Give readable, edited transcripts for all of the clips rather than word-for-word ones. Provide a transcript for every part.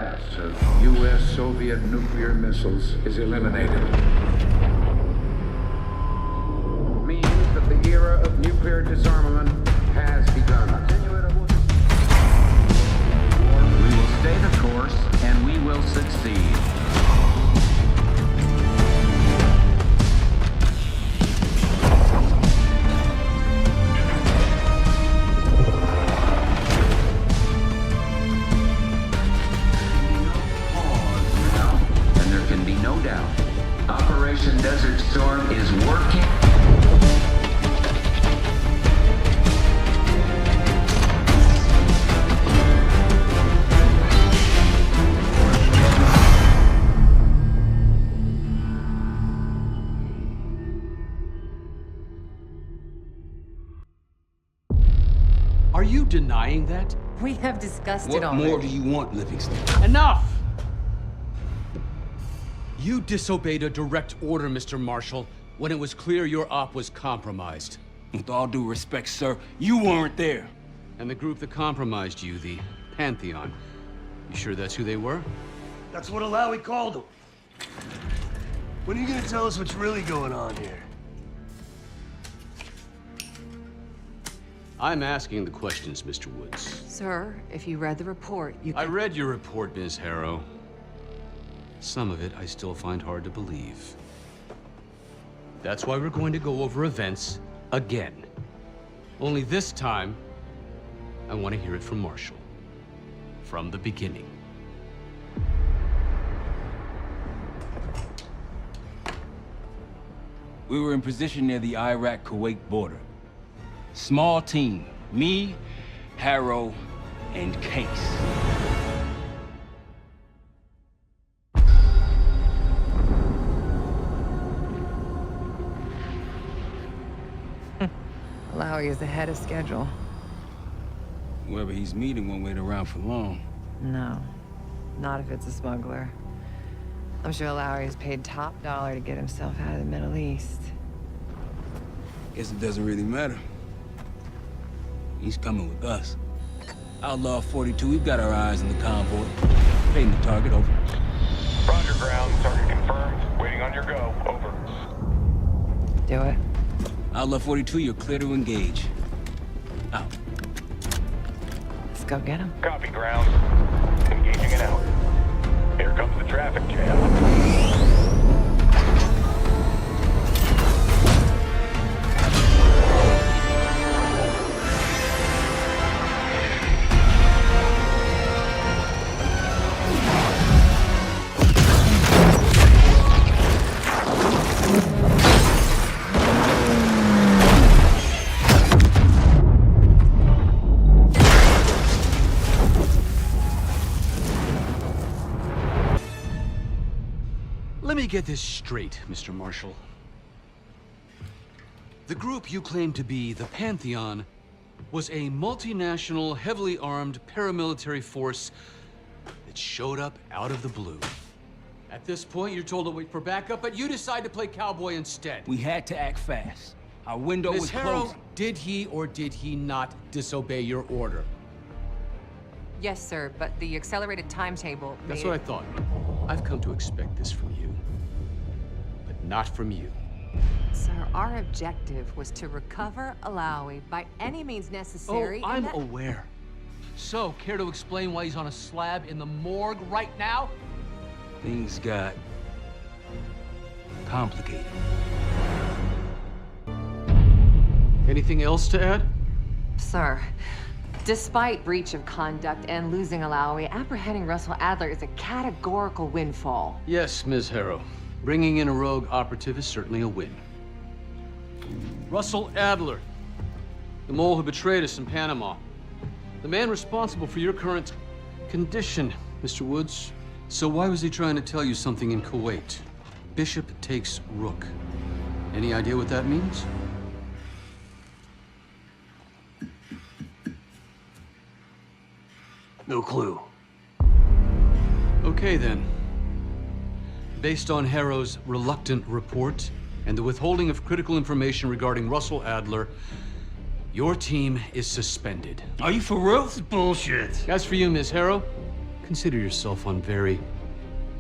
class of U.S.-Soviet nuclear missiles is eliminated. Means that the era of nuclear disarmament has begun. We will stay the course, and we will succeed. No doubt. Operation Desert Storm is working. Are you denying that? We have discussed it What already. more do you want, Livingston? Enough! You disobeyed a direct order, Mr. Marshall, when it was clear your op was compromised. With all due respect, sir, you weren't there. And the group that compromised you, the Pantheon, you sure that's who they were? That's what Alawi called them. When are you gonna tell us what's really going on here? I'm asking the questions, Mr. Woods. Sir, if you read the report, you can... I read your report, Ms. Harrow. Some of it I still find hard to believe. That's why we're going to go over events again. Only this time, I want to hear it from Marshall. From the beginning. We were in position near the Iraq-Kuwait border. Small team. Me, Harrow, and Case. Alawi is ahead of schedule. Whoever he's meeting won't wait around for long. No, not if it's a smuggler. I'm sure Alawi is paid top dollar to get himself out of the Middle East. Guess it doesn't really matter. He's coming with us. Outlaw 42, we've got our eyes on the convoy. Painting the target, over. Roger, ground. Target confirmed. Waiting on your go. Over. Do it. Outlaw 42, you're clear to engage. Out. Let's go get him. Copy, ground. Engaging and out. Here comes the traffic jam. Let me get this straight, Mr. Marshall. The group you claim to be the Pantheon was a multinational, heavily armed paramilitary force that showed up out of the blue. At this point, you're told to wait for backup, but you decide to play cowboy instead. We had to act fast. Our window was Ms. Harrow, closing. did he or did he not disobey your order? Yes, sir, but the accelerated timetable That's made what I thought. I've come to expect this from you, but not from you. Sir, our objective was to recover Alawi by any means necessary. Oh, and I'm that- aware. So, care to explain why he's on a slab in the morgue right now? Things got complicated. Anything else to add? Sir, despite breach of conduct and losing Alawi, apprehending Russell Adler is a categorical windfall. Yes, Ms. Harrow. Bringing in a rogue operative is certainly a win. Russell Adler, the mole who betrayed us in Panama. The man responsible for your current condition, Mr. Woods. So why was he trying to tell you something in Kuwait? Bishop takes Rook. Any idea what that means? No clue. Okay, then. Based on Harrow's reluctant report and the withholding of critical information regarding Russell Adler, your team is suspended. Are you for real? Bullshit. As for you, Ms. Harrow, consider yourself on very,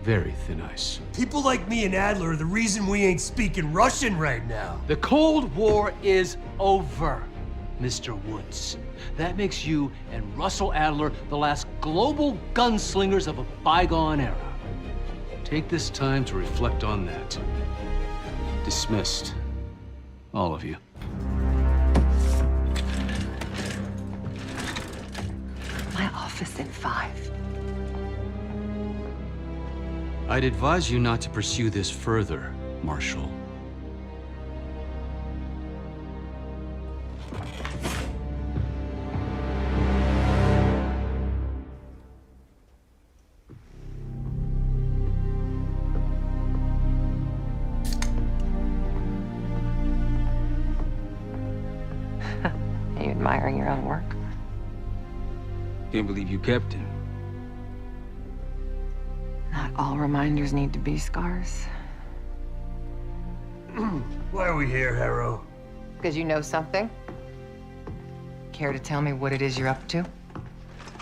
very thin ice. People like me and Adler are the reason we ain't speaking Russian right now. The Cold War is over, Mr. Woods. That makes you and Russell Adler the last global gunslingers of a bygone era. Take this time to reflect on that. Dismissed. All of you. My office in 5. I'd advise you not to pursue this further, Marshal. Are you admiring your own work? Can't believe you kept him. Not all reminders need to be scars. Why are we here, Harrow? Because you know something? Care to tell me what it is you're up to?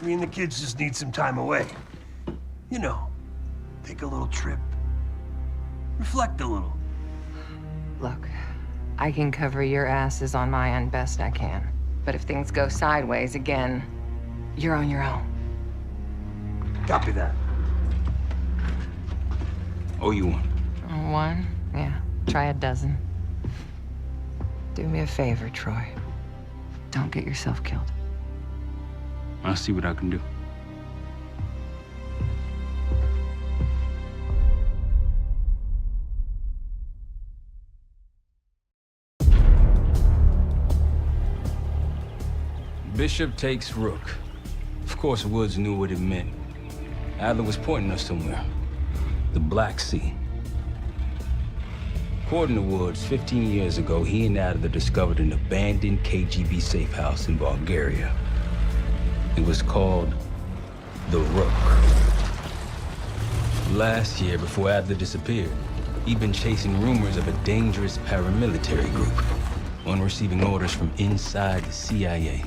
Me and the kids just need some time away. You know, take a little trip. Reflect a little. Look, I can cover your asses on my end best I can. But if things go sideways again, you're on your own. Copy that. Oh, you one. One? Yeah. Try a dozen. Do me a favor, Troy. Don't get yourself killed. I'll see what I can do. Bishop takes Rook. Of course, Woods knew what it meant. Adler was pointing us somewhere. The Black Sea. According to Woods, 15 years ago, he and Adler discovered an abandoned KGB safe house in Bulgaria. It was called the Rook. Last year, before Adler disappeared, he'd been chasing rumors of a dangerous paramilitary group, one receiving orders from inside the CIA.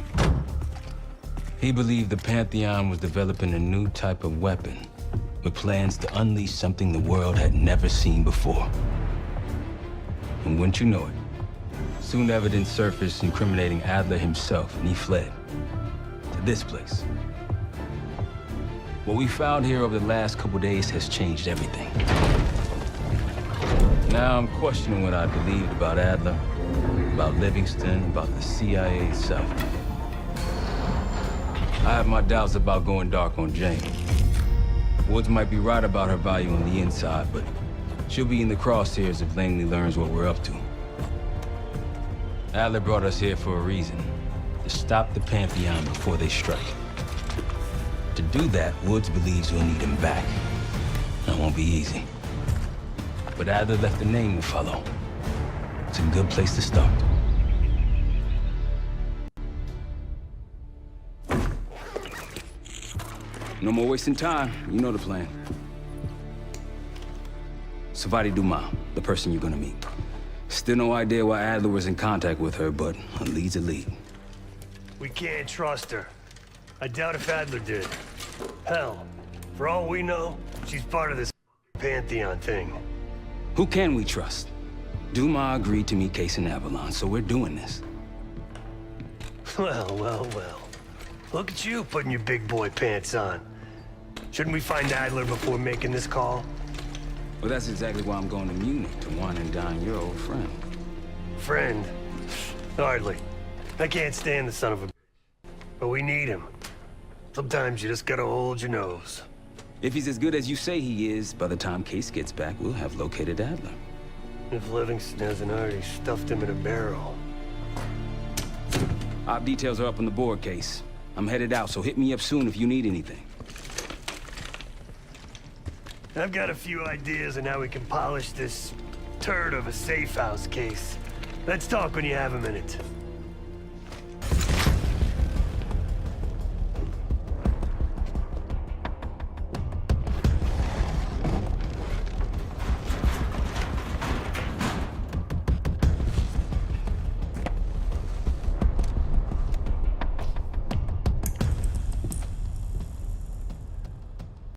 He believed the Pantheon was developing a new type of weapon, with plans to unleash something the world had never seen before. And wouldn't you know it, soon evidence surfaced incriminating Adler himself, and he fled to this place. What we found here over the last couple days has changed everything. Now I'm questioning what I believed about Adler, about Livingston, about the CIA itself. I have my doubts about going dark on Jane. Woods might be right about her value on the inside, but she'll be in the crosshairs if Langley learns what we're up to. Adler brought us here for a reason, to stop the Pantheon before they strike. To do that, Woods believes we'll need him back. That won't be easy. But Adler left a name to follow. It's a good place to start. No more wasting time. You know the plan. Savati Dumas, the person you're gonna meet. Still no idea why Adler was in contact with her, but a lead's a lead. We can't trust her. I doubt if Adler did. Hell, for all we know, she's part of this Pantheon thing. Who can we trust? Dumas agreed to meet Case in Avalon, so we're doing this. Well, well, well. Look at you putting your big boy pants on. Shouldn't we find Adler before making this call? Well, that's exactly why I'm going to Munich, to wine and dine your old friend. Friend? Hardly. I can't stand the son of a... But we need him. Sometimes you just gotta hold your nose. If he's as good as you say he is, by the time Case gets back, we'll have located Adler. If Livingston hasn't already stuffed him in a barrel. Op details are up on the board, Case. I'm headed out, so hit me up soon if you need anything. I've got a few ideas on how we can polish this turd of a safe house case. Let's talk when you have a minute.